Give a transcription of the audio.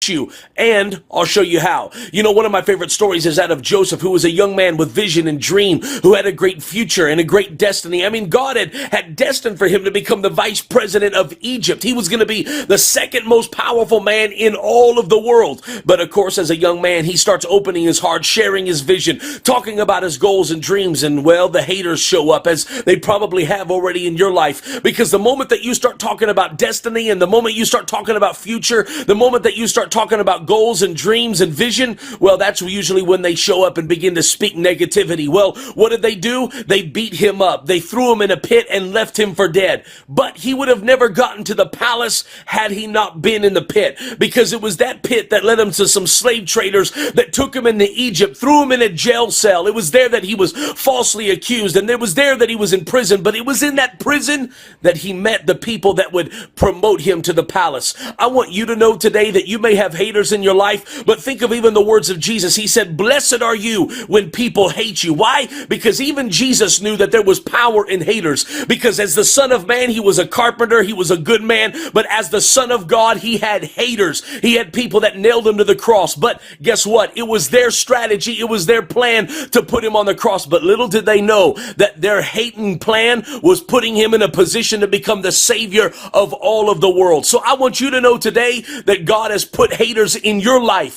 hate you, and I'll show you how. You know, one of my favorite stories is that of Joseph, who was a young man with vision and dream, who had a great future and a great destiny. I mean, God had destined for him to become the vice president of Egypt. He was going to be the second most powerful man in all of the world. But of course, as a young man, he starts opening his heart, sharing his vision, talking about his goals and dreams. And well, the haters show up, as they probably have already in your life, because the moment that you start talking about destiny, and the moment you start talking about future, the moment that you start talking about goals and dreams and vision, well, that's usually when they show up and begin to speak negativity. Well, what did they do? They beat him up. They threw him in a pit and left him for dead. But he would have never gotten to the palace had he not been in the pit, because it was that pit that led him to some slave traders that took him into Egypt, threw him in a jail cell. It was there that he was falsely accused, and it was there that he was in prison. But it was in that prison that he met the people that would promote him to the palace. I want you to know today that you may have haters in your life, but think of even the words of Jesus. He said, "Blessed are you when people hate you." Why? Because even Jesus knew that there was power in haters, because as the Son of Man, he was a carpenter, he was a good man, but as the Son of God, he had haters. He had people that nailed him to the cross. But guess what? It was their strategy, it was their plan to put him on the cross. But little did they know that their hating plan was putting him in a position to become the Savior of all of the world. So I want you to know today that God has put haters in your life